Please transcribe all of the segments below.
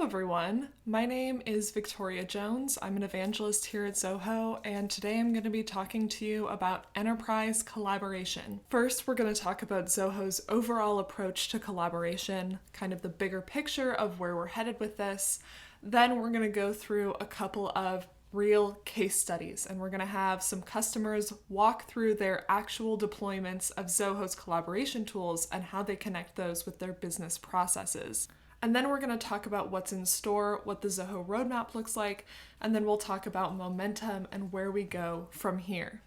everyone. My name is Victoria Jones. I'm an evangelist here at Zoho, and today I'm going to be talking to you about enterprise collaboration. First, we're going to talk about Zoho's overall approach to collaboration, kind of the bigger picture of where we're headed with this. Then we're going to go through a couple of real case studies, and we're going to have some customers walk through their actual deployments of Zoho's collaboration tools and how they connect those with their business processes. And then we're going to talk about what's in store, what the Zoho roadmap looks like, and then we'll talk about momentum and where we go from here.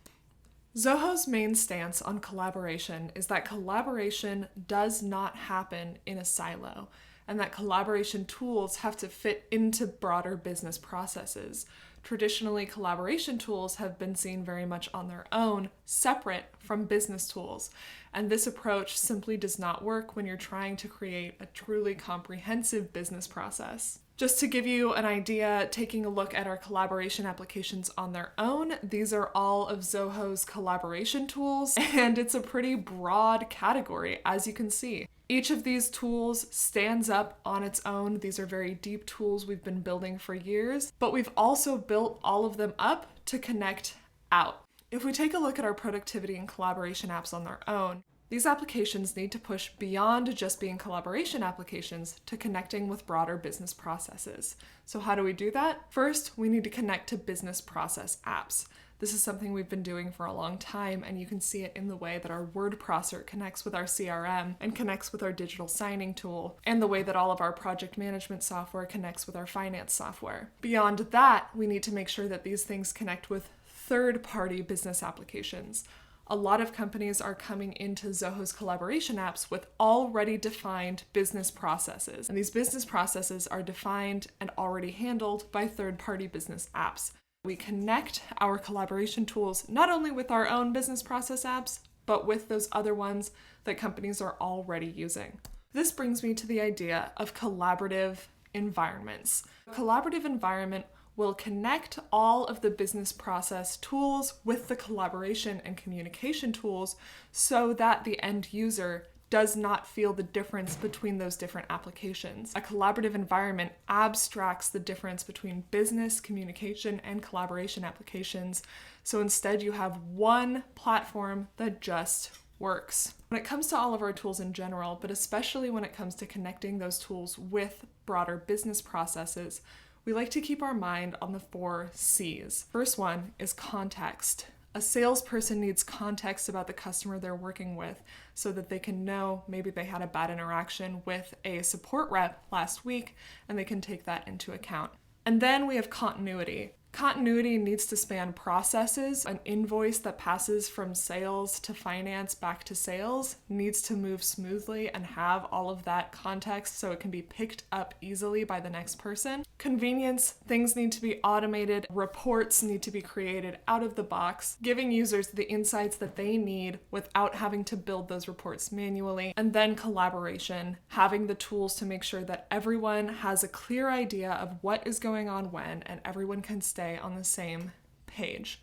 Zoho's main stance on collaboration is that collaboration does not happen in a silo, and that collaboration tools have to fit into broader business processes. Traditionally, collaboration tools have been seen very much on their own, separate from business tools. And this approach simply does not work when you're trying to create a truly comprehensive business process. Just to give you an idea, taking a look at our collaboration applications on their own, these are all of Zoho's collaboration tools, and it's a pretty broad category, as you can see. Each of these tools stands up on its own. These are very deep tools we've been building for years, but we've also built all of them up to connect out. If we take a look at our productivity and collaboration apps on their own, these applications need to push beyond just being collaboration applications to connecting with broader business processes. So how do we do that? First, we need to connect to business process apps. This is something we've been doing for a long time, and you can see it in the way that our word processor connects with our CRM and connects with our digital signing tool, and the way that all of our project management software connects with our finance software. Beyond that, we need to make sure that these things connect with third-party business applications. A lot of companies are coming into Zoho's collaboration apps with already defined business processes, and these business processes are defined and already handled by third-party business apps. We connect our collaboration tools not only with our own business process apps, but with those other ones that companies are already using. This brings me to the idea of collaborative environments. A collaborative environment will connect all of the business process tools with the collaboration and communication tools so that the end user does not feel the difference between those different applications. A collaborative environment abstracts the difference between business, communication, and collaboration applications. So instead you have one platform that just works. When it comes to all of our tools in general, but especially when it comes to connecting those tools with broader business processes, we like to keep our mind on the 4 C's. First one is context. A salesperson needs context about the customer they're working with so that they can know maybe they had a bad interaction with a support rep last week and they can take that into account. And then we have continuity. Continuity needs to span processes. An invoice that passes from sales to finance back to sales needs to move smoothly and have all of that context so it can be picked up easily by the next person. Convenience, things need to be automated. Reports need to be created out of the box, giving users the insights that they need without having to build those reports manually. And then collaboration, having the tools to make sure that everyone has a clear idea of what is going on when, and everyone can stay on the same page.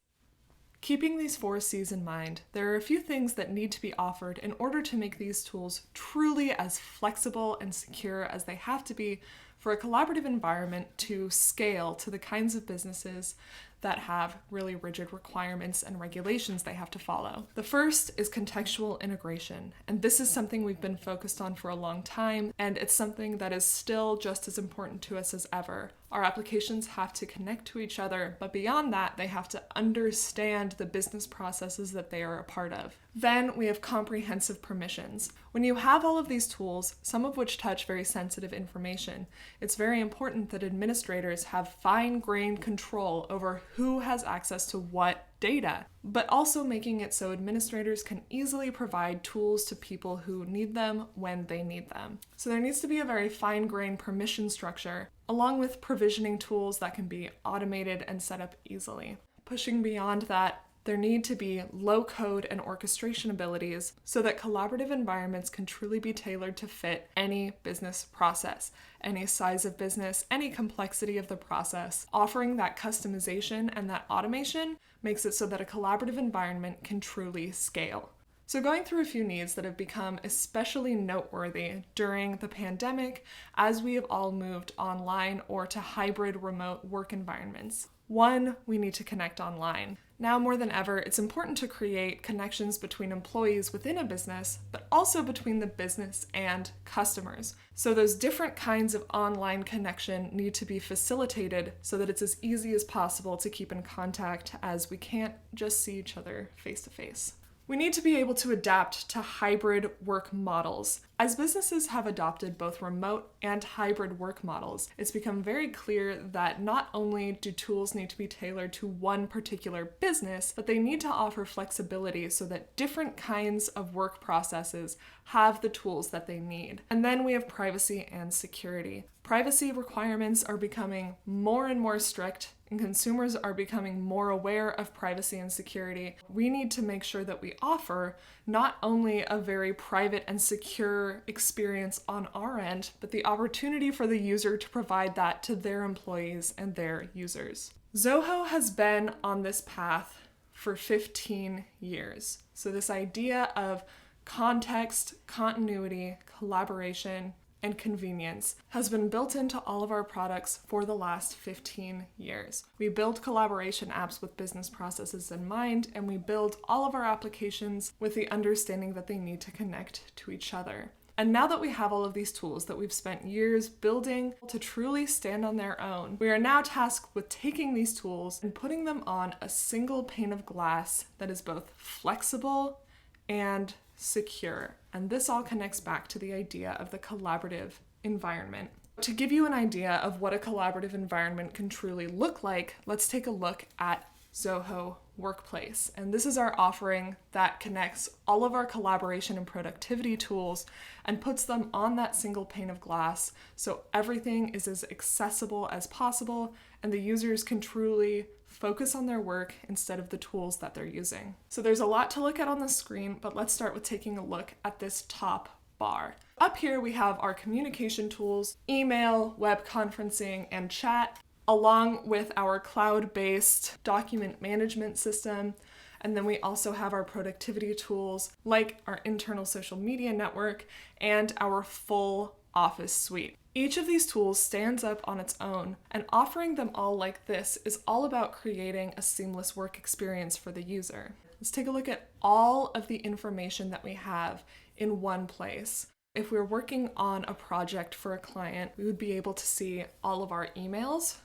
Keeping these 4 C's in mind, there are a few things that need to be offered in order to make these tools truly as flexible and secure as they have to be for a collaborative environment to scale to the kinds of businesses that have really rigid requirements and regulations they have to follow. The first is contextual integration, and this is something we've been focused on for a long time, and it's something that is still just as important to us as ever. Our applications have to connect to each other, but beyond that, they have to understand the business processes that they are a part of. Then we have comprehensive permissions. When you have all of these tools, some of which touch very sensitive information, it's very important that administrators have fine-grained control over who has access to what data, but also making it so administrators can easily provide tools to people who need them when they need them. So there needs to be a very fine-grained permission structure, along with provisioning tools that can be automated and set up easily. Pushing beyond that, there need to be low code and orchestration abilities so that collaborative environments can truly be tailored to fit any business process, any size of business, any complexity of the process. Offering that customization and that automation makes it so that a collaborative environment can truly scale. So going through a few needs that have become especially noteworthy during the pandemic as we have all moved online or to hybrid remote work environments. One, we need to connect online. Now more than ever, it's important to create connections between employees within a business, but also between the business and customers. So those different kinds of online connection need to be facilitated so that it's as easy as possible to keep in contact, as we can't just see each other face to face. We need to be able to adapt to hybrid work models. As businesses have adopted both remote and hybrid work models, it's become very clear that not only do tools need to be tailored to one particular business, but they need to offer flexibility so that different kinds of work processes have the tools that they need. And then we have privacy and security. Privacy requirements are becoming more and more strict, and consumers are becoming more aware of privacy and security. We need to make sure that we offer not only a very private and secure experience on our end, but the opportunity for the user to provide that to their employees and their users. Zoho has been on this path for 15 years. So this idea of context, continuity, collaboration, and convenience has been built into all of our products for the last 15 years. We build collaboration apps with business processes in mind, and we build all of our applications with the understanding that they need to connect to each other. And now that we have all of these tools that we've spent years building to truly stand on their own, we are now tasked with taking these tools and putting them on a single pane of glass that is both flexible and secure. And this all connects back to the idea of the collaborative environment. To give you an idea of what a collaborative environment can truly look like, let's take a look at Zoho Workplace. And this is our offering that connects all of our collaboration and productivity tools and puts them on that single pane of glass so everything is as accessible as possible and the users can truly focus on their work instead of the tools that they're using. So there's a lot to look at on the screen, but let's start with taking a look at this top bar. Up here we have our communication tools, email, web conferencing, and chat, along with our cloud-based document management system. And then we also have our productivity tools like our internal social media network and our full Office suite. Each of these tools stands up on its own, and offering them all like this is all about creating a seamless work experience for the user. Let's take a look at all of the information that we have in one place. If we're working on a project for a client, we would be able to see all of our emails,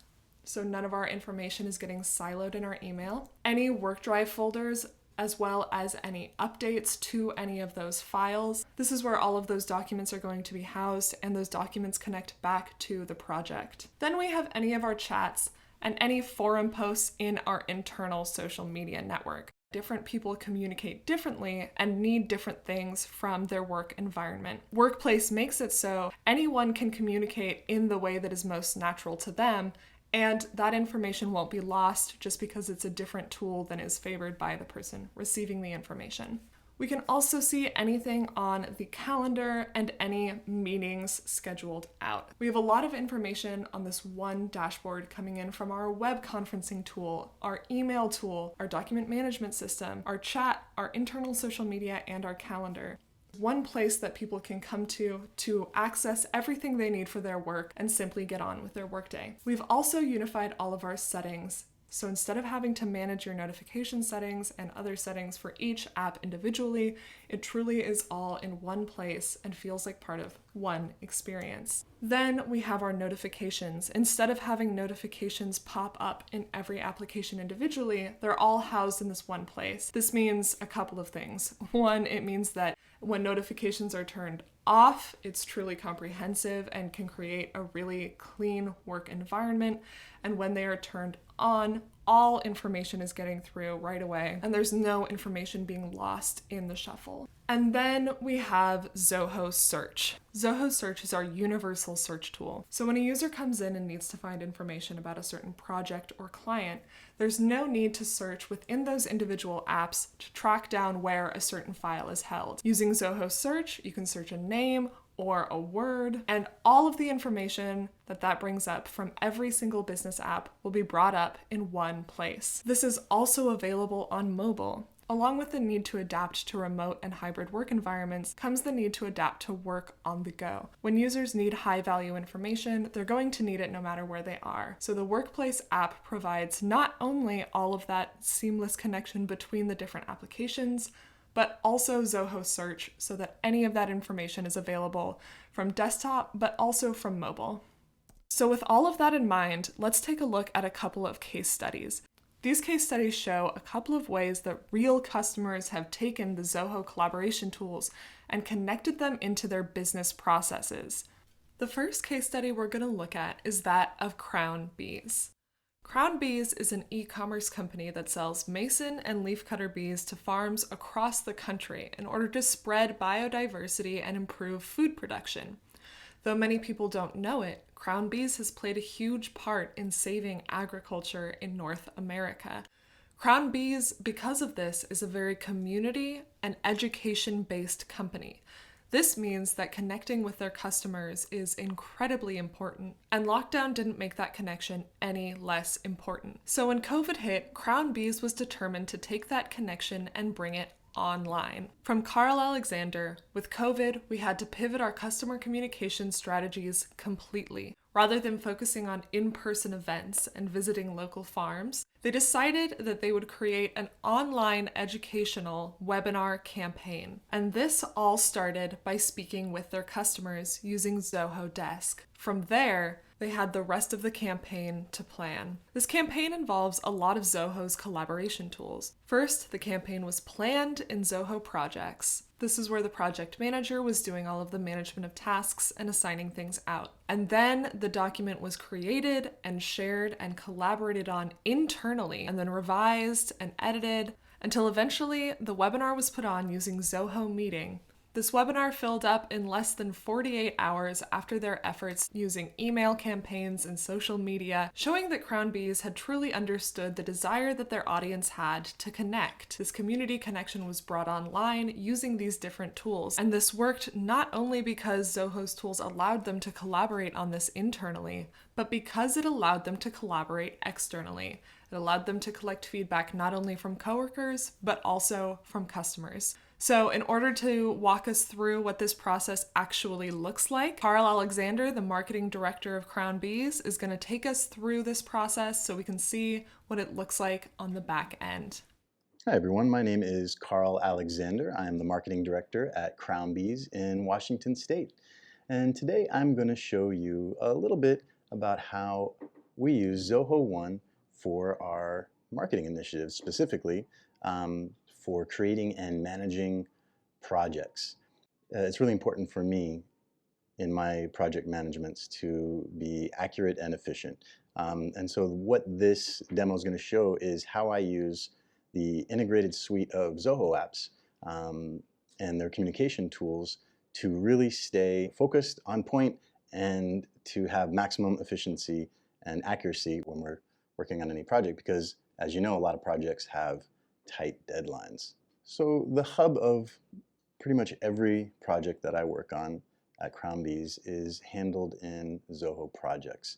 so none of our information is getting siloed in our email, any work drive folders, as well as any updates to any of those files. This is where all of those documents are going to be housed, and those documents connect back to the project. Then we have any of our chats and any forum posts in our internal social media network. Different people communicate differently and need different things from their work environment. Workplace makes it so anyone can communicate in the way that is most natural to them, and that information won't be lost just because it's a different tool than is favored by the person receiving the information. We can also see anything on the calendar and any meetings scheduled out. We have a lot of information on this one dashboard coming in from our web conferencing tool, our email tool, our document management system, our chat, our internal social media, and our calendar. One place that people can come to access everything they need for their work and simply get on with their workday. We've also unified all of our settings. So instead of having to manage your notification settings and other settings for each app individually, it truly is all in one place and feels like part of one experience. Then we have our notifications. Instead of having notifications pop up in every application individually, they're all housed in this one place. This means a couple of things. One, it means that when notifications are turned off, it's truly comprehensive and can create a really clean work environment. And when they are turned on, all information is getting through right away, and there's no information being lost in the shuffle. And then we have Zoho Search. Zoho Search is our universal search tool. So when a user comes in and needs to find information about a certain project or client, there's no need to search within those individual apps to track down where a certain file is held. Using Zoho Search, you can search a name or a word, and all of the information that brings up from every single business app will be brought up in one place. This is also available on mobile. Along with the need to adapt to remote and hybrid work environments comes the need to adapt to work on the go. When users need high-value information, they're going to need it no matter where they are. So the Workplace app provides not only all of that seamless connection between the different applications, but also Zoho Search so that any of that information is available from desktop, but also from mobile. So with all of that in mind, let's take a look at a couple of case studies. These case studies show a couple of ways that real customers have taken the Zoho collaboration tools and connected them into their business processes. The first case study we're going to look at is that of Crown Bees. Crown Bees is an e-commerce company that sells mason and leafcutter bees to farms across the country in order to spread biodiversity and improve food production. Though many people don't know it, Crown Bees has played a huge part in saving agriculture in North America. Crown Bees, because of this, is a very community and education-based company. This means that connecting with their customers is incredibly important, and lockdown didn't make that connection any less important. So when COVID hit, Crown Bees was determined to take that connection and bring it online. From Carl Alexander, with COVID, we had to pivot our customer communication strategies completely. Rather than focusing on in-person events and visiting local farms, they decided that they would create an online educational webinar campaign. And this all started by speaking with their customers using Zoho Desk. From there, they had the rest of the campaign to plan. This campaign involves a lot of Zoho's collaboration tools. First, the campaign was planned in Zoho Projects. This is where the project manager was doing all of the management of tasks and assigning things out. And then the document was created and shared and collaborated on internally, and then revised and edited until eventually the webinar was put on using Zoho Meeting. This webinar filled up in less than 48 hours after their efforts using email campaigns and social media, showing that Crown Bees had truly understood the desire that their audience had to connect. This community connection was brought online using these different tools, and this worked not only because Zoho's tools allowed them to collaborate on this internally, but because it allowed them to collaborate externally. It allowed them to collect feedback not only from coworkers, but also from customers. So in order to walk us through what this process actually looks like, Carl Alexander, the marketing director of Crown Bees, is going to take us through this process so we can see what it looks like on the back end. Hi everyone, my name is Carl Alexander. I am the marketing director at Crown Bees in Washington State. And today I'm going to show you a little bit about how we use Zoho One for our marketing initiatives, specifically for creating and managing projects. It's really important for me in my project managements to be accurate and efficient. And so what this demo is going to show is how I use the integrated suite of Zoho apps and their communication tools to really stay focused, on point, and to have maximum efficiency and accuracy when we're working on any project, because as you know, a lot of projects have tight deadlines. So the hub of pretty much every project that I work on at Crown Bees is handled in Zoho Projects.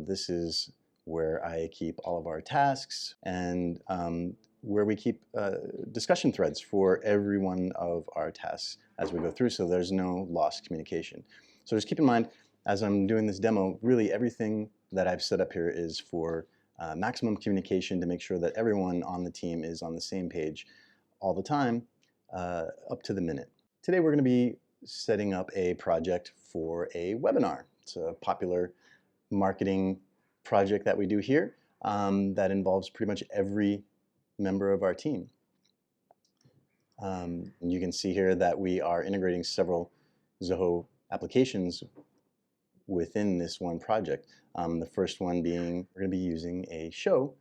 This is where I keep all of our tasks and where we keep discussion threads for every one of our tasks as we go through, so there's no lost communication. So just keep in mind, as I'm doing this demo, really everything that I've set up here is for maximum communication to make sure that everyone on the team is on the same page all the time, up to the minute. Today we're going to be setting up a project for a webinar. It's a popular marketing project that we do here that involves pretty much every member of our team. You can see here that we are integrating several Zoho applications within this one project. The first one being we're going to be using a show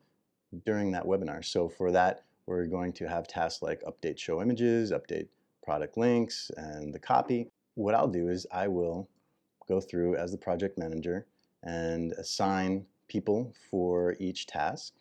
during that webinar. So for that, we're going to have tasks like update show images, update product links, and the copy. What I'll do is I will go through as the project manager and assign people for each task.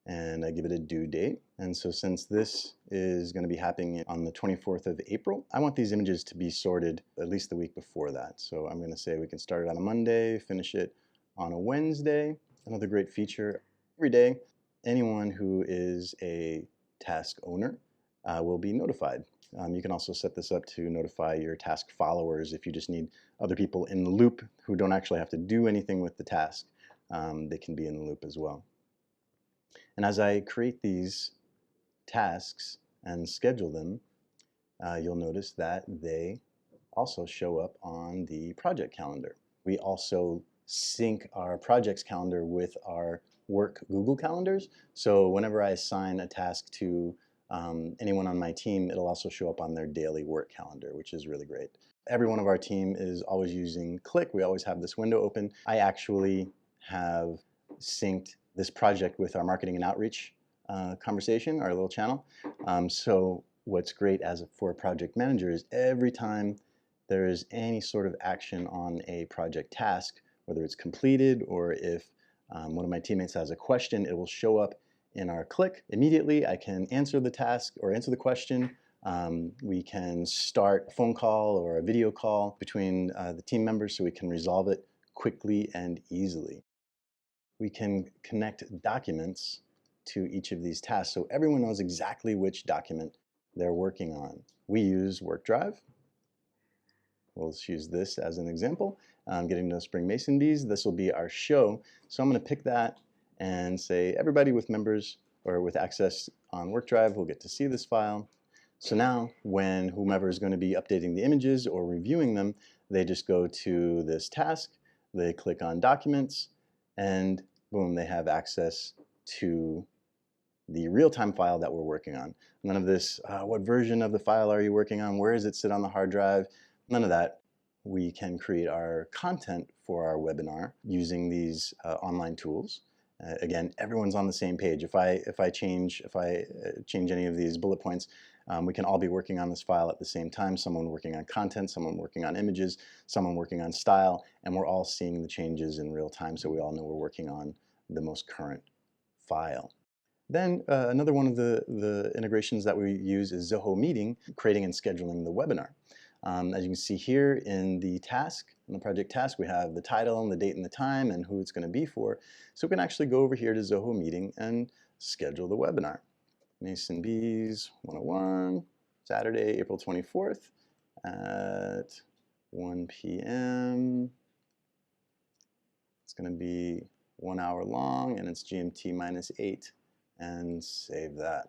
And I give it a due date. And so since this is going to be happening on the 24th of April, I want these images to be sorted at least the week before that. So I'm going to say we can start it on a Monday, finish it on a Wednesday. Another great feature, every day, anyone who is a task owner will be notified. You can also set this up to notify your task followers if you just need other people in the loop who don't actually have to do anything with the task. They can be in the loop as well. And as I create these tasks and schedule them, you'll notice that they also show up on the project calendar. We also sync our projects calendar with our work Google calendars. So whenever I assign a task to anyone on my team, it'll also show up on their daily work calendar, which is really great. Every one of our team is always using Click. We always have this window open. I actually have synced this project with our marketing and outreach conversation, our little channel. So what's great for a project manager is every time there is any sort of action on a project task, whether it's completed or if one of my teammates has a question, it will show up in our Click. Immediately, I can answer the task or answer the question. We can start a phone call or a video call between the team members so we can resolve it quickly and easily. We can connect documents to each of these tasks so everyone knows exactly which document they're working on. We use WorkDrive. We'll just use this as an example. Getting to know spring mason bees. This will be our show. So I'm going to pick that and say everybody with members or with access on WorkDrive will get to see this file. So now when whomever is going to be updating the images or reviewing them, they just go to this task, they click on documents, and boom, they have access to the real-time file that we're working on. None of this, what version of the file are you working on? Where does it sit on the hard drive? None of that. We can create our content for our webinar using these online tools. Again, everyone's on the same page. If I change any of these bullet points, we can all be working on this file at the same time. Someone working on content, someone working on images, someone working on style, and we're all seeing the changes in real time, so we all know we're working on the most current file. Then another one of the integrations that we use is Zoho Meeting, creating and scheduling the webinar. As you can see here in the task, in the project task, we have the title and the date and the time and who it's going to be for. So we can actually go over here to Zoho Meeting and schedule the webinar. Mason Bees 101, Saturday, April 24th at 1 p.m. It's going to be 1 hour long and it's GMT -8. And save that.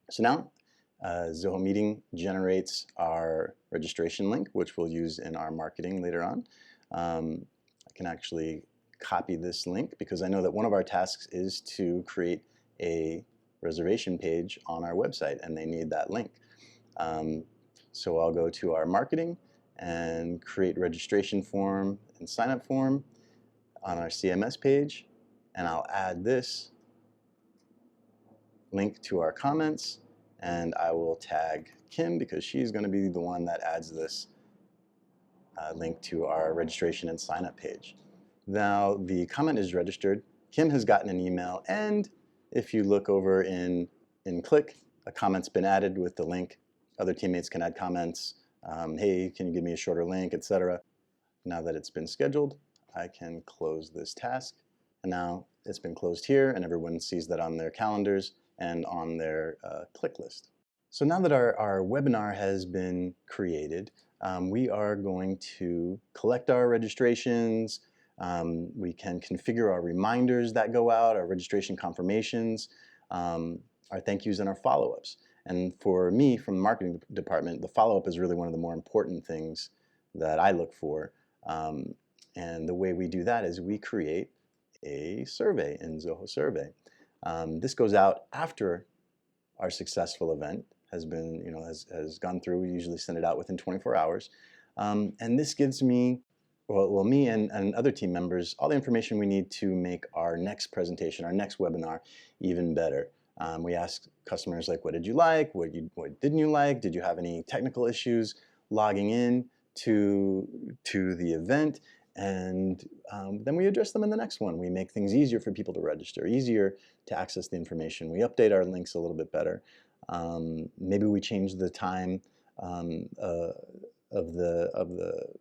So now Zoho Meeting generates our registration link, which we'll use in our marketing later on. I can actually copy this link because I know that one of our tasks is to create a reservation page on our website and they need that link. So I'll go to our marketing and create registration form and sign up form on our CMS page, and I'll add this link to our comments, and I will tag Kim because she's going to be the one that adds this link to our registration and sign up page. Now the comment is registered, Kim has gotten an email, and if you look over in Click, a comment's been added with the link. Other teammates can add comments, hey, can you give me a shorter link, etc. Now that it's been scheduled, I can close this task, and now it's been closed here and everyone sees that on their calendars and on their click list. So now that our webinar has been created, we are going to collect our registrations. We can configure our reminders that go out, our registration confirmations, our thank yous, and our follow-ups. And for me, from the marketing department, the follow-up is really one of the more important things that I look for. And the way we do that is we create a survey in Zoho Survey. This goes out after our successful event has been, has gone through. We usually send it out within 24 hours. And this gives me, me and other team members, all the information we need to make our next presentation, our next webinar, even better. We ask customers like, what did you like? What didn't you like? Did you have any technical issues logging in to the event? And then we address them in the next one. We make things easier for people to register, easier to access the information. We update our links a little bit better. Maybe we change the time of the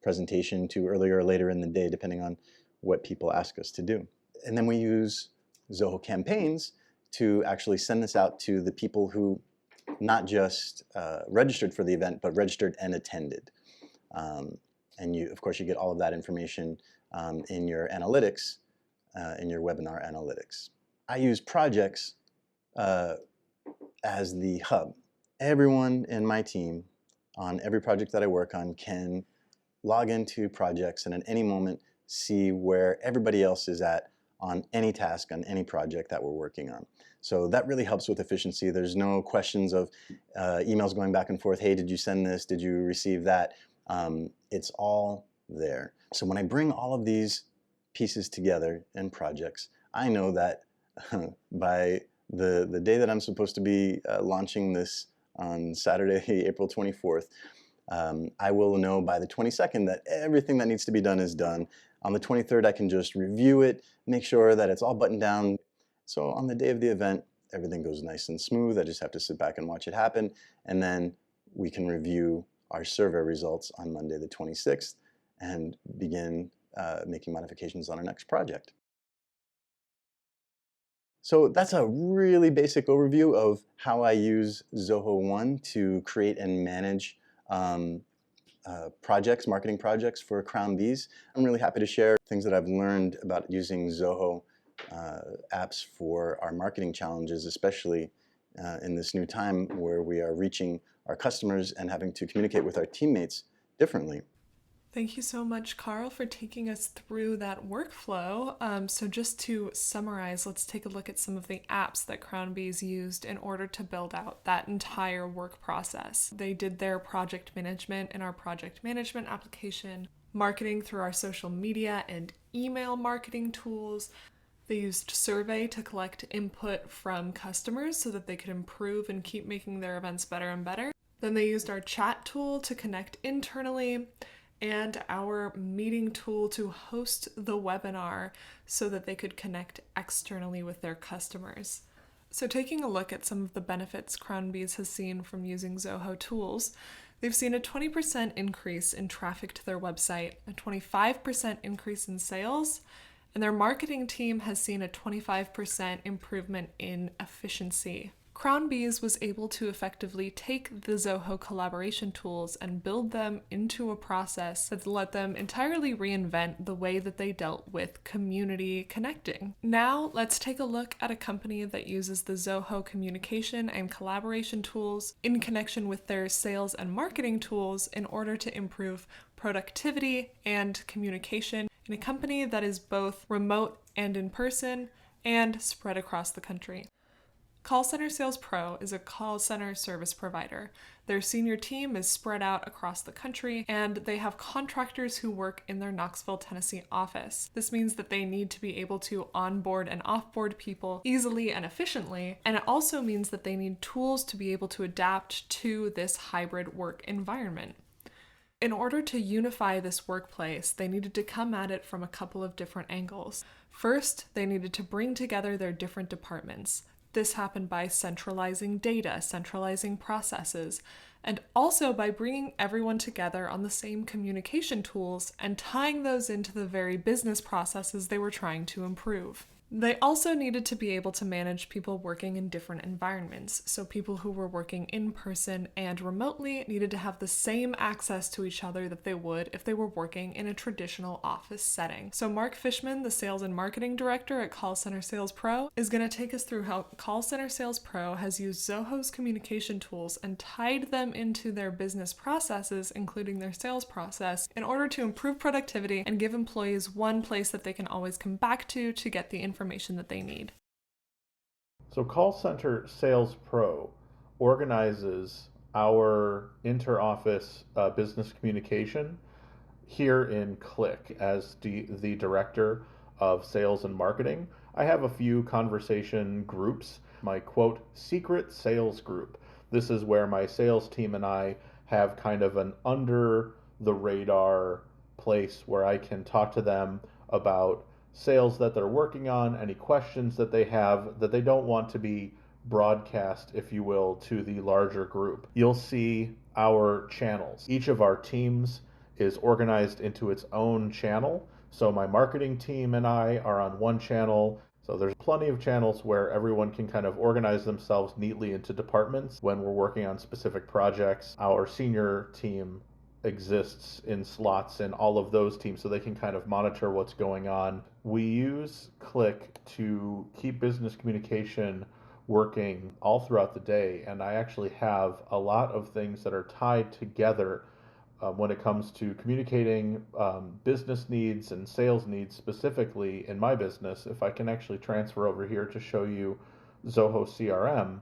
presentation to earlier or later in the day, depending on what people ask us to do. And then we use Zoho Campaigns to actually send this out to the people who not just registered for the event, but registered and attended. And of course, you get all of that information in your analytics, in your webinar analytics. I use projects as the hub. Everyone in my team on every project that I work on can log into projects and at any moment see where everybody else is at on any task, on any project that we're working on. So that really helps with efficiency. There's no questions of emails going back and forth. Hey, did you send this? Did you receive that? It's all there. So when I bring all of these pieces together in projects, I know that by the day that I'm supposed to be launching this on Saturday, April 24th, I will know by the 22nd that everything that needs to be done is done. On the 23rd, I can just review it, make sure that it's all buttoned down. So on the day of the event, everything goes nice and smooth. I just have to sit back and watch it happen. And then we can review our survey results on Monday the 26th and begin making modifications on our next project. So that's a really basic overview of how I use Zoho One to create and manage projects, marketing projects for Crown Bees. I'm really happy to share things that I've learned about using Zoho apps for our marketing challenges, especially in this new time where we are reaching our customers and having to communicate with our teammates differently. Thank you so much, Carl, for taking us through that workflow. So just to summarize, let's take a look at some of the apps that Crown Bees used in order to build out that entire work process. They did their project management in our project management application, marketing through our social media and email marketing tools. They used survey to collect input from customers so that they could improve and keep making their events better and better. Then they used our chat tool to connect internally, and our meeting tool to host the webinar so that they could connect externally with their customers. So taking a look at some of the benefits Crown Bees has seen from using Zoho tools, they've seen a 20% increase in traffic to their website, a 25% increase in sales, and their marketing team has seen a 25% improvement in efficiency. Crown Bees was able to effectively take the Zoho collaboration tools and build them into a process that let them entirely reinvent the way that they dealt with community connecting. Now, let's take a look at a company that uses the Zoho communication and collaboration tools in connection with their sales and marketing tools in order to improve productivity and communication in a company that is both remote and in person and spread across the country. Call Center Sales Pro is a call center service provider. Their senior team is spread out across the country, and they have contractors who work in their Knoxville, Tennessee office. This means that they need to be able to onboard and offboard people easily and efficiently, and it also means that they need tools to be able to adapt to this hybrid work environment. In order to unify this workplace, they needed to come at it from a couple of different angles. First, they needed to bring together their different departments. This happened by centralizing data, centralizing processes, and also by bringing everyone together on the same communication tools and tying those into the very business processes they were trying to improve. They also needed to be able to manage people working in different environments. So people who were working in person and remotely needed to have the same access to each other that they would if they were working in a traditional office setting. So Mark Fishman, the sales and marketing director at Call Center Sales Pro, is going to take us through how Call Center Sales Pro has used Zoho's communication tools and tied them into their business processes, including their sales process, in order to improve productivity and give employees one place that they can always come back to get the information that they need. So Call Center Sales Pro organizes our inter-office business communication here in Click. As the director of sales and marketing, I have a few conversation groups. My quote, secret sales group. This is where my sales team and I have kind of an under the radar place where I can talk to them about sales that they're working on, any questions that they have that they don't want to be broadcast, if you will, to the larger group. You'll see our channels. Each of our teams is organized into its own channel. So my marketing team and I are on one channel, So there's plenty of channels where everyone can kind of organize themselves neatly into departments when we're working on specific projects. Our senior team exists in slots in all of those teams so they can kind of monitor what's going on. We use Click to keep business communication working all throughout the day, and I actually have a lot of things that are tied together when it comes to communicating business needs and sales needs specifically in my business. If I can actually transfer over here to show you Zoho CRM,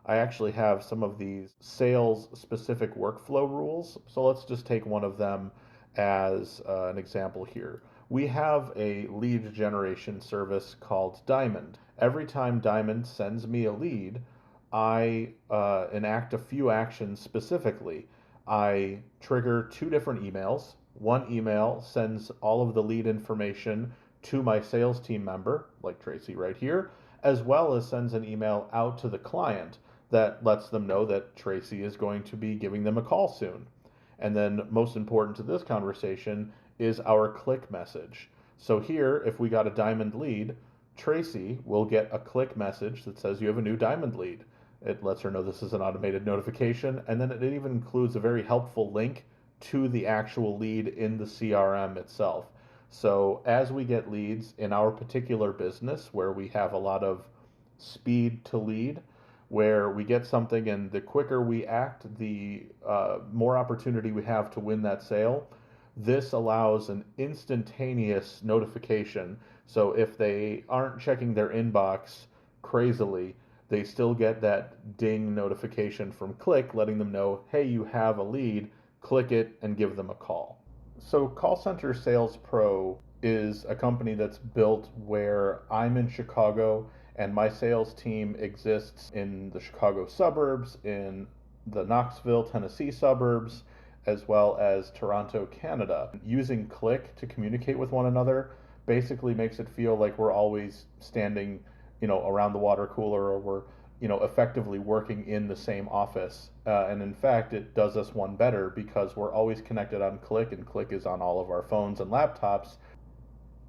I actually have some of these sales specific workflow rules. So let's just take one of them as an example here. We have a lead generation service called Diamond. Every time Diamond sends me a lead, I enact a few actions specifically. I trigger two different emails. One email sends all of the lead information to my sales team member, like Tracy right here, as well as sends an email out to the client that lets them know that Tracy is going to be giving them a call soon. And then, most important to this conversation is our click message. So, here, if we got a diamond lead, Tracy will get a click message that says you have a new diamond lead. It lets her know this is an automated notification, and then it even includes a very helpful link to the actual lead in the CRM itself. So, as we get leads in our particular business where we have a lot of speed to lead, where we get something and the quicker we act, the more opportunity we have to win that sale. This allows an instantaneous notification. So if they aren't checking their inbox crazily, they still get that ding notification from Click letting them know, hey, you have a lead, click it and give them a call. So Call Center Sales Pro is a company that's built where I'm in Chicago and my sales team exists in the Chicago suburbs, in the Knoxville, Tennessee suburbs, as well as Toronto, Canada. Using Click to communicate with one another basically makes it feel like we're always standing, around the water cooler, or we're, effectively working in the same office. And in fact, it does us one better because we're always connected on Click, and Click is on all of our phones and laptops.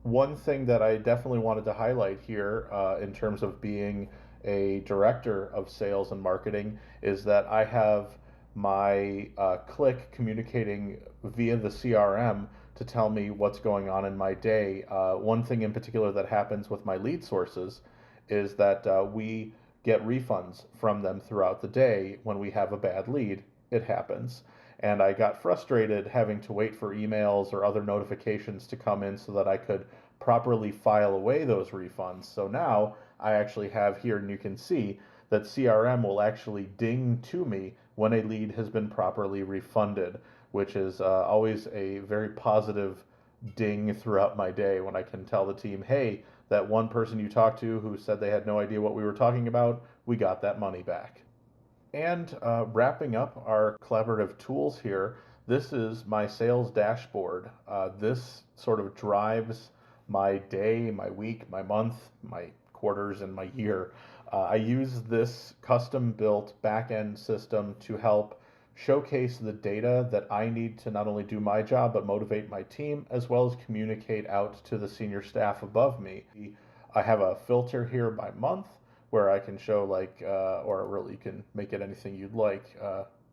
One thing that I definitely wanted to highlight here in terms of being a director of sales and marketing is that I have my Click communicating via the CRM to tell me what's going on in my day. One thing in particular that happens with my lead sources is that we get refunds from them throughout the day when we have a bad lead. It happens. And I got frustrated having to wait for emails or other notifications to come in so that I could properly file away those refunds. So now I actually have here, and you can see that CRM will actually ding to me when a lead has been properly refunded, which is always a very positive ding throughout my day when I can tell the team, hey, that one person you talked to who said they had no idea what we were talking about, we got that money back. And wrapping up our collaborative tools here, this is my sales dashboard. This sort of drives my day, my week, my month, my quarters, and my year. I use this custom built backend system to help showcase the data that I need to not only do my job but motivate my team, as well as communicate out to the senior staff above me. I have a filter here by month where I can show or really you can make it anything you'd like,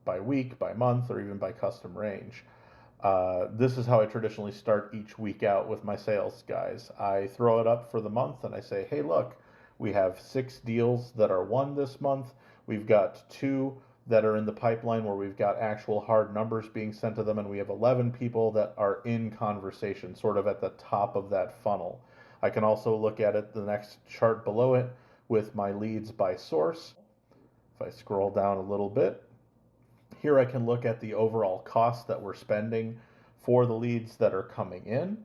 by week, by month, or even by custom range. This is how I traditionally start each week out with my sales guys. I throw it up for the month and I say, hey, look, we have 6 deals that are won this month. We've got 2 that are in the pipeline where we've got actual hard numbers being sent to them, and we have 11 people that are in conversation, sort of at the top of that funnel. I can also look at it, the next chart below it, with my leads by source. If I scroll down a little bit, here I can look at the overall cost that we're spending for the leads that are coming in,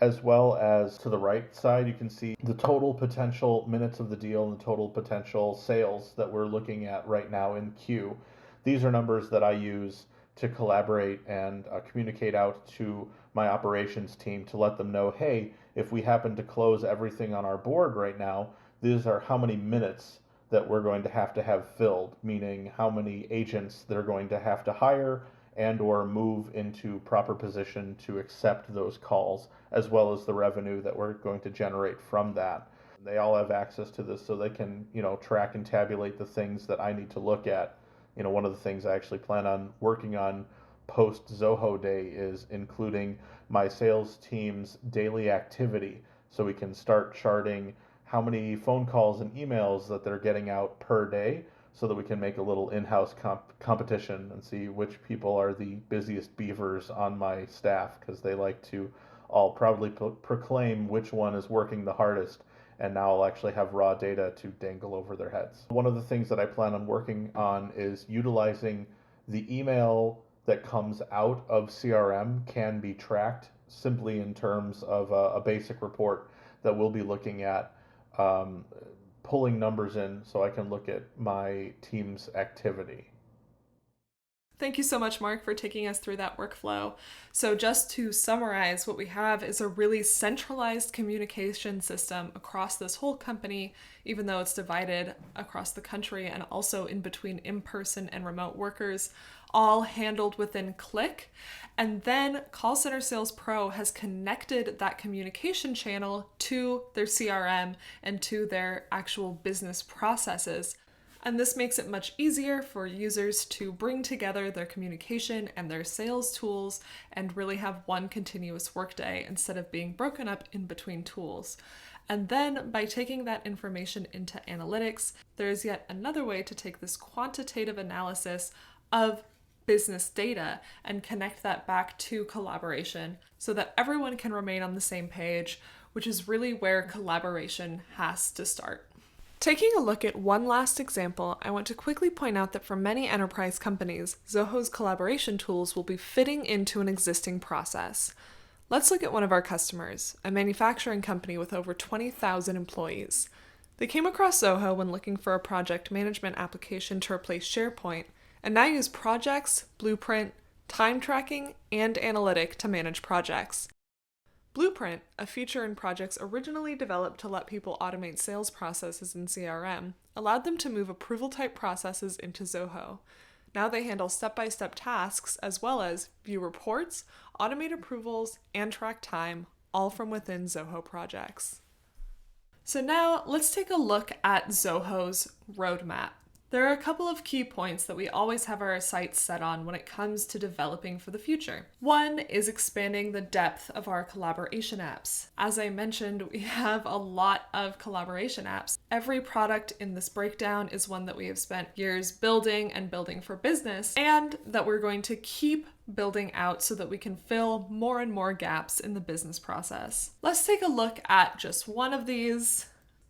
as well as to the right side, you can see the total potential minutes of the deal and the total potential sales that we're looking at right now in queue. These are numbers that I use to collaborate and communicate out to my operations team to let them know, hey, if we happen to close everything on our board right now, these are how many minutes that we're going to have filled, meaning how many agents they're going to have to hire and or move into proper position to accept those calls, as well as the revenue that we're going to generate from that. They all have access to this so they can, track and tabulate the things that I need to look at. One of the things I actually plan on working on post Zoho Day is including my sales team's daily activity so we can start charting how many phone calls and emails that they're getting out per day so that we can make a little in-house competition and see which people are the busiest beavers on my staff, because they like to all proudly proclaim which one is working the hardest, and now I'll actually have raw data to dangle over their heads. One of the things that I plan on working on is utilizing the email that comes out of CRM can be tracked simply in terms of a basic report that we'll be looking at, um, pulling numbers in so I can look at my team's activity. Thank you so much, Mark, for taking us through that workflow. So just to summarize, what we have is a really centralized communication system across this whole company, even though it's divided across the country and also in between in-person and remote workers, all handled within Click. And then Call Center Sales Pro has connected that communication channel to their CRM and to their actual business processes. And this makes it much easier for users to bring together their communication and their sales tools and really have one continuous workday instead of being broken up in between tools. And then by taking that information into analytics, there is yet another way to take this quantitative analysis of business data and connect that back to collaboration so that everyone can remain on the same page, which is really where collaboration has to start. Taking a look at one last example, I want to quickly point out that for many enterprise companies, Zoho's collaboration tools will be fitting into an existing process. Let's look at one of our customers, a manufacturing company with over 20,000 employees. They came across Zoho when looking for a project management application to replace SharePoint, and now use projects, Blueprint, time tracking, and analytic to manage projects. Blueprint, a feature in projects originally developed to let people automate sales processes in CRM, allowed them to move approval-type processes into Zoho. Now they handle step-by-step tasks as well as view reports, automate approvals, and track time, all from within Zoho projects. So now let's take a look at Zoho's roadmap. There are a couple of key points that we always have our sights set on when it comes to developing for the future. One is expanding the depth of our collaboration apps. As I mentioned, we have a lot of collaboration apps. Every product in this breakdown is one that we have spent years building and building for business, and that we're going to keep building out so that we can fill more and more gaps in the business process. Let's take a look at just one of these.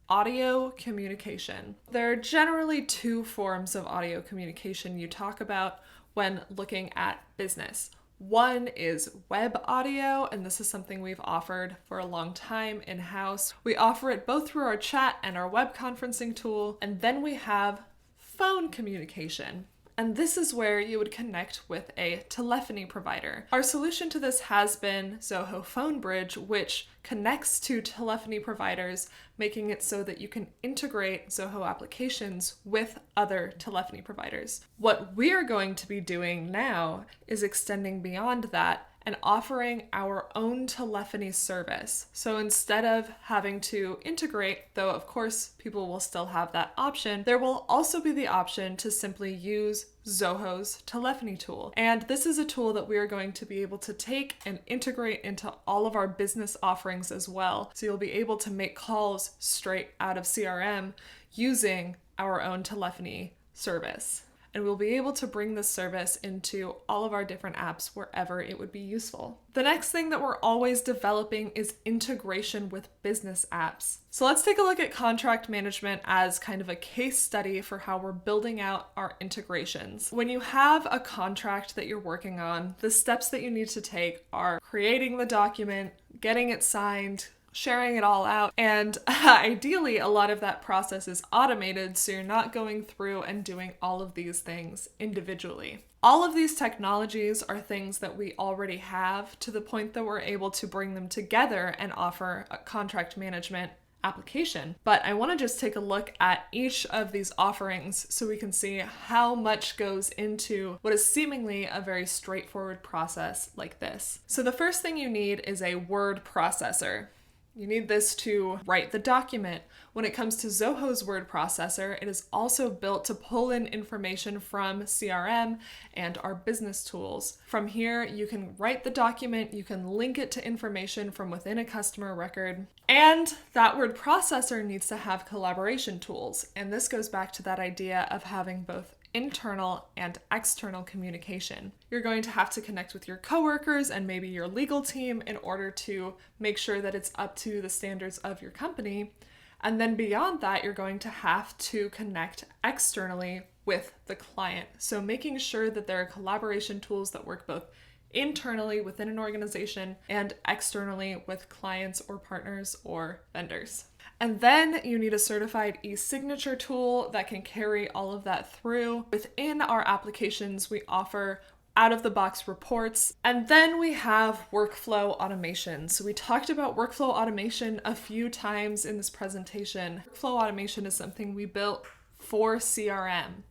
Audio communication. There are generally two forms of audio communication you talk about when looking at business. One is web audio, and this is something we've offered for a long time in-house. We offer it both through our chat and our web conferencing tool, and then we have phone communication. And this is where you would connect with a telephony provider. Our solution to this has been Zoho Phone Bridge, which connects to telephony providers, making it so that you can integrate Zoho applications with other telephony providers. What we're going to be doing now is extending beyond that and offering our own telephony service. So instead of having to integrate, though of course people will still have that option, there will also be the option to simply use Zoho's telephony tool. And this is a tool that we are going to be able to take and integrate into all of our business offerings as well. So you'll be able to make calls straight out of CRM using our own telephony service. And we'll be able to bring this service into all of our different apps wherever it would be useful. The next thing that we're always developing is integration with business apps. So let's take a look at contract management as kind of a case study for how we're building out our integrations. When you have a contract that you're working on, the steps that you need to take are creating the document, getting it signed, sharing it all out, and ideally a lot of that process is automated so you're not going through and doing all of these things individually. All of these technologies are things that we already have to the point that we're able to bring them together and offer a contract management application. But I want to just take a look at each of these offerings so we can see how much goes into what is seemingly a very straightforward process like this. So the first thing you need is a word processor. You need this to write the document. When it comes to Zoho's word processor, it is also built to pull in information from CRM and our business tools. From here, you can write the document, you can link it to information from within a customer record, and that word processor needs to have collaboration tools. And this goes back to that idea of having both internal and external communication. You're going to have to connect with your coworkers and maybe your legal team in order to make sure that it's up to the standards of your company. And then beyond that, you're going to have to connect externally with the client. So making sure that there are collaboration tools that work both internally within an organization and externally with clients or partners or vendors. And then you need a certified e-signature tool that can carry all of that through. Within our applications, we offer out-of-the-box reports, and then we have workflow automation. So we talked about workflow automation a few times in this presentation. Workflow automation is something we built for CRM.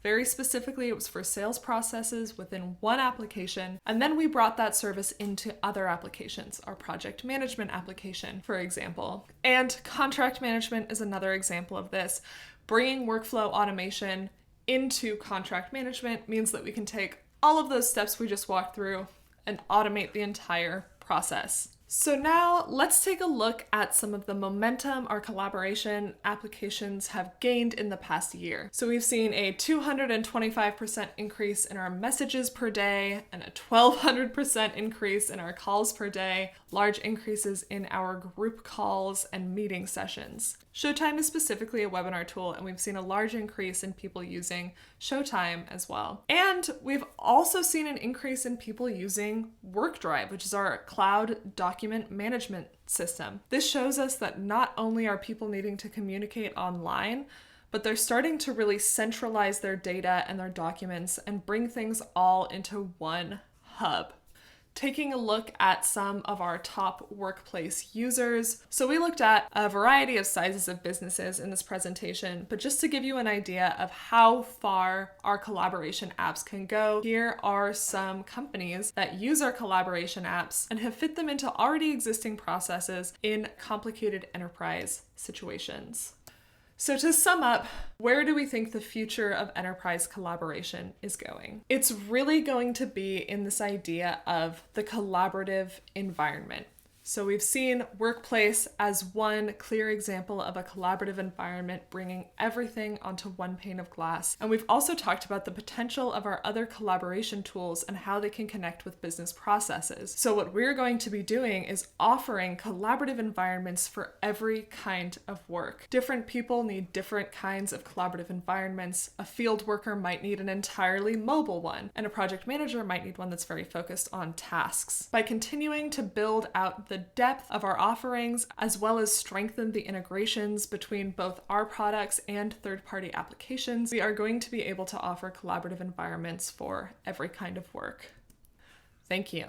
Very specifically, it was for sales processes within one application, and then we brought that service into other applications, our project management application, for example. And contract management is another example of this. Bringing workflow automation into contract management means that we can take all of those steps we just walked through and automate the entire process. So now let's take a look at some of the momentum our collaboration applications have gained in the past year. So we've seen a 225% increase in our messages per day and a 1200% increase in our calls per day, large increases in our group calls and meeting sessions. Showtime is specifically a webinar tool, and we've seen a large increase in people using Showtime as well. And we've also seen an increase in people using WorkDrive, which is our cloud document management system. This shows us that not only are people needing to communicate online, but they're starting to really centralize their data and their documents and bring things all into one hub. Taking a look at some of our top workplace users. So we looked at a variety of sizes of businesses in this presentation, but just to give you an idea of how far our collaboration apps can go, here are some companies that use our collaboration apps and have fit them into already existing processes in complicated enterprise situations. So to sum up, where do we think the future of enterprise collaboration is going? It's really going to be in this idea of the collaborative environment. So we've seen Workplace as one clear example of a collaborative environment bringing everything onto one pane of glass. And we've also talked about the potential of our other collaboration tools and how they can connect with business processes. So what we're going to be doing is offering collaborative environments for every kind of work. Different people need different kinds of collaborative environments. A field worker might need an entirely mobile one, and a project manager might need one that's very focused on tasks. By continuing to build out the depth of our offerings, as well as strengthen the integrations between both our products and third-party applications, we are going to be able to offer collaborative environments for every kind of work. Thank you.